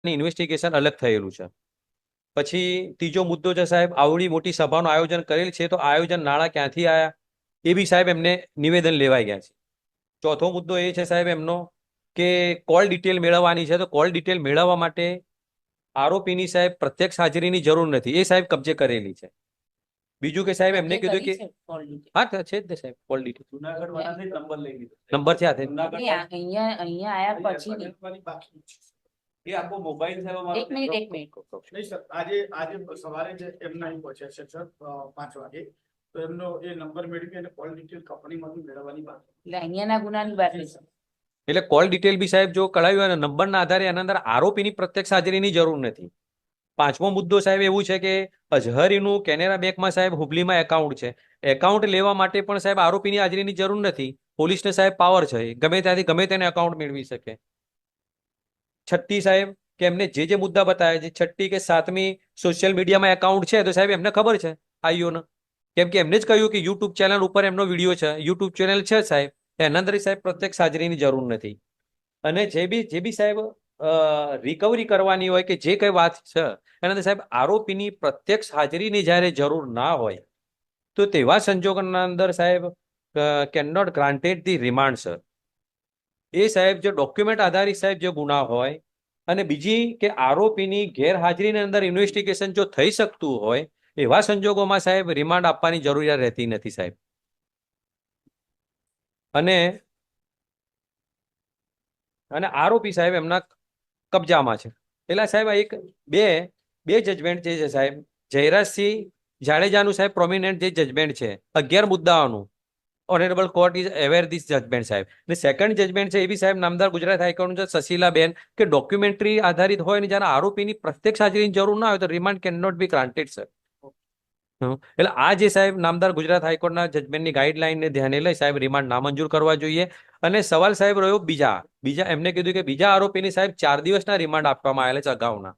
Investigation અલગ થયેલું છે. પછી ત્રીજો મુદ્દો છે સાહેબ, આવડી મોટી સભાનું આયોજન કરેલ છે તો આયોજન નાણાં ક્યાંથી આવ્યા એ બી સાહેબ એમને નિવેદન લેવાઈ ગયા છે. ચોથો મુદ્દો એ છે સાહેબ એમનો કે કોલ ડિટેલ મેળવવાની છે, તો કોલ ડિટેલ મેળવવા માટે આરોપીની સાહેબ પ્રત્યક્ષ હાજરીની જરૂર નથી, એ સાહેબ કબજે કરેલી છે. બીજું કે સાહેબ એમને કીધું કે હા છે જ ને સાહેબ કોલ ડિટેલ જુનાગઢ વાળાને નંબર લઈ લીધો, નંબર છે હાથે. અહીંયા આયા પછી એ આખો મોબાઈલ થયો મારો. એક મિનિટ નહીં સર, આજે સવારે જ એમના અહીં પહોંચ્યા છે સર 5 વાગે, તો એમનો એ નંબર મેળવી અને કોલ ડિટેલ કંપનીમાંથી મેળવવાની વાત. એટલે અહીંયાના ગુનાની વાત છે. એટલે કોલ ડિટેલ બી સાહેબ જો કઢાવ્યું હોય ને નંબરના આધારે એના અંદર આરોપીની પ્રત્યક્ષ હાજરીની જરૂર નથી. પાંચમો મુદ્દો સાહેબ એવું છે કે અઝહરીનું કેનેરા બેંકમાં સાહેબ હુબલીમાં એકાઉન્ટ છે, એકાઉન્ટ લેવા માટે પણ સાહેબ આરોપીની હાજરીની જરૂર નથી. પોલીસને સાહેબ પાવર છે, ગમે ત્યાંથી ગમે તેને એકાઉન્ટ મેળવી શકે. છઠ્ઠી સાહેબ કે એમને જે મુદ્દા બતાવ્યા છે, છઠ્ઠી કે સાતમી સોશિયલ મીડિયામાં એકાઉન્ટ છે તો સાહેબ એમને ખબર છે આઈઓને, કેમ કે એમને જ કહ્યું કે યુટ્યુબ ચેનલ ઉપર એમનો વિડીયો છે, યુટ્યુબ ચેનલ છે સાહેબ, એના અંદર સાહેબ પ્રત્યક્ષ હાજરીની જરૂર નથી. અને જે બી સાહેબ રિકવરી કરવાની હોય કે જે કઈ વાત છે એના અંદર સાહેબ આરોપીની પ્રત્યક્ષ હાજરીની જ્યારે જરૂર ના હોય તો તેવા સંજોગોના અંદર સાહેબ can not granted the remand sir. એ સાહેબ જે ડોક્યુમેન્ટ આધારિત સાહેબ જે ગુના હોય અને બીજી કે આરોપીની ગેરહાજરીની અંદર ઇન્વેસ્ટિગેશન જો થઈ શકતું હોય એવા સંજોગોમાં સાહેબ રિમાન્ડ આપવાની જરૂરિયાત રહેતી નથી સાહેબ. અને આરોપી સાહેબ એમના કબજામાં છે. એટલે સાહેબ એક બે જજમેન્ટ જે છે સાહેબ, જયરાજસિંહ જાડેજાનું સાહેબ પ્રોમિનન્ટ જે જજમેન્ટ છે 11 મુદ્દાઓનું, honourable court is aware this judgment સાહેબ. ને સેકન્ડ જજમેન્ટ છે એ બી સાહેબ નામદાર ગુજરાત હાઈકોર્ટનું છે સશીલાબેન, કે ડોક્યુમેન્ટરી આધારિત હોય ને જ્યારે આરોપીની પ્રત્યક્ષ હાજરીની જરૂર ના હોય તો remand can not be granted sir. એટલે આ જે સાહેબ નામદાર ગુજરાત હાઈકોર્ટના જજમેન્ટની ગાઈડલાઈનને ધ્યાને લઈ સાહેબ રિમાન્ડ નામંજૂર કરવા જોઈએ. અને સવાલ સાહેબ રહ્યો બીજા એમને કીધું કે બીજા આરોપીને સાહેબ 4 દિવસના રિમાન્ડ આપવામાં આવેલા છે અગાઉના.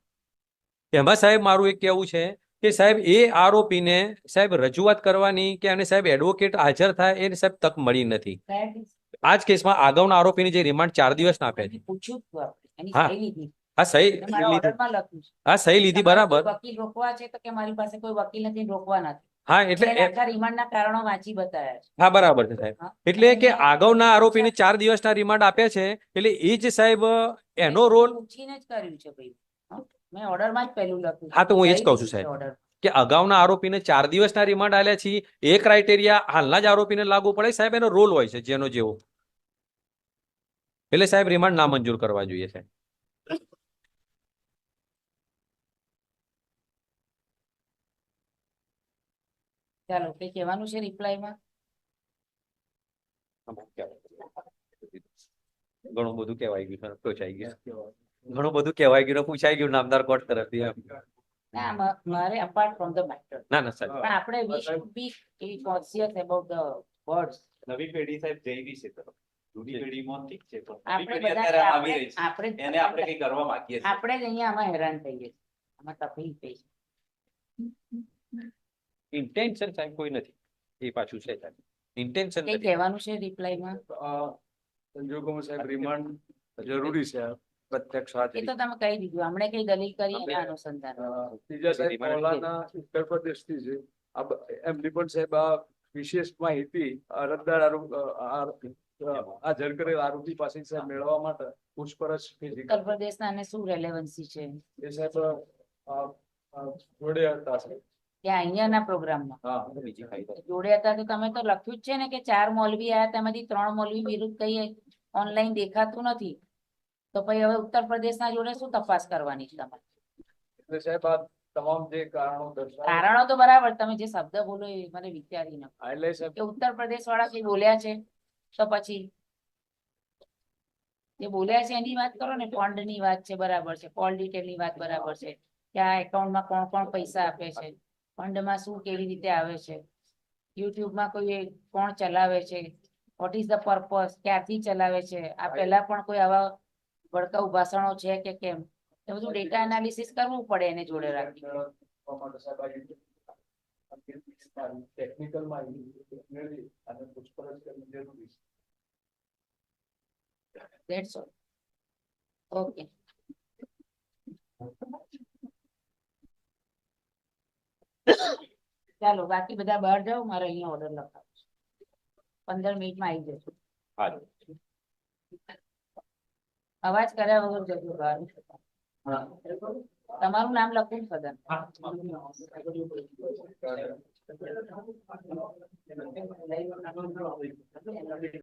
એમાં સાહેબ મારું એક કહેવું છે કે સાહેબ એ આરોપીને સાહેબ રજૂઆત કરવાની કે અને સાહેબ એડવોકેટ હાજર થાય એ સાહેબ તક મળી નથી. આ જ કેસમાં અગાઉના આરોપીને જે રિમાન્ડ 4 દિવસના આપ્યા છે. હા હા સહી લીધી, હા સહી લીધી બરાબર. વકીલ રોકવા છે તો કે મારી પાસે કોઈ વકીલ નથી, રોકવા નથી. હા એટલે રિમાન્ડના કારણો વાંચી બતાવ્યા છે. હા બરાબર છે સાહેબ. એટલે કે અગાઉના આરોપીને 4 દિવસના રિમાન્ડ આપ્યા છે એટલે એ જ સાહેબ એનો રોલ પૂછીને જ કર્યું છે ભાઈ. મેં ઓર્ડરમાં જ પહેલું લખ્યું. હા તો હું એ જ કહું છું સાહેબ કે અગાઉના આરોપીને 4 દિવસના રિમાન્ડ આલ્યા છે, એ ક્રાઇટેરિયા હાલના જ આરોપીને લાગુ પડે સાહેબ, એનો રોલ હોય છે જેનો જેવો. એટલે સાહેબ રિમાન્ડ નામંજૂર કરવા જોઈએ સાહેબ. ચાલો કઈ કહેવાનું છે રિપ્લાયમાં? ઘણું બધું કહેવાય ગયું, પૂછાઈ ગયું, ઘણું બધું કહેવાય ગયું, પૂછાઈ ગયું નામદાર કોર્ટ તરફથી. મારે અપાર્ટ ફ્રોમ ધ મેટર, ના સાહેબ પણ આપણે we should be conscious about the words. નવી પેઢી સાહેબ જઈ બી છે તરફ, જૂની પેઢીમાં ઠીક છે પણ નવી આપણે પેઢી અત્યારે બધા આવી રહી છે, એને આપણે કઈ કરવા માંગીએ છીએ. આપણે જ અહીંયા આમાં હેરાન થઈએ છીએ, આમાં તકલીફ થઈ છે. ઇન્ટેન્શન સાહેબ કોઈ નથી, એ પાછું છે સાહેબ ઇન્ટેન્શન કઈ કહેવાનું છે રિપ્લાયમાં? સંજોગોમાં સાહેબ રિમાન્ડ જરૂરી છે. પ્રત્યક્ષ એ હાજરી તો તમે કહી દીધું, હમણે કઈ દલીલ કરી એના અનુસંધાન. ત્રીજા સાહેબ મૌલાના ઉત્તર પ્રદેશથી છે, એમની પણ સાહેબ આ વિશેષ માહિતી અરજદાર હાજર કરેલ આરોપી પાસે સાહેબ મેળવવા માટે પૂછપરછ ઉત્તર પ્રદેશના અને શું રેલેવન્સી છે એ સાહેબ જોડે હતા સાહેબ ત્યાં અહીંયાના પ્રોગ્રામમાં? હા જોડે હતા તો તમે તો લખ્યું જ છે ને કે 4 મૌલવી આયા, તેમાંથી 3 મૌલવી વિરુદ્ધ કઈ ઓનલાઈન દેખાતું નથી, તો પછી હવે ઉત્તર પ્રદેશના જોડે શું તપાસ કરવાની છે તમારે? એટલે સાહેબ આ તમામ જે કારણો કારણો તો બરાબર, તમે જે શબ્દ બોલો એ મને વિચારી ન એટલે સાહેબ કે ઉત્તર પ્રદેશ વાળા કઈ બોલ્યા છે તો પછી જે બોલ્યા છે એની વાત કરો ને. ફંડ ની વાત છે બરાબર છે, કોલ ડિટેલ ની વાત બરાબર છે, કે આ એકાઉન્ટમાં કોણ કોણ પૈસા આપે છે, ફંડમાં શું કેવી રીતે આવે છે, યુટ્યુબમાં કોઈ કોણ ચલાવે છે, વોટ ઇઝ ધ પર્પઝ, ક્યાંથી ચલાવે છે, આ પહેલા પણ કોઈ આવા ભડકાઉ ભાષણો છે કે કેમ, એ બધું ડેટા એનાલિસિસ કરવું પડે એને જોડે રાખી. ટેકનિકલ માહિતી મેળવી અને પૂછપરછ કરવી જરૂરી છે. That's all. Okay. ચાલો બાકી બધા બહાર જાઓ, મારે અહીંયા ઓર્ડર લખાવો છે. 15 મિનિટમાં આવી જજો. હાલો. અવાજ કર્યા વગર જજો બહાર. તમારું નામ લખું સદન.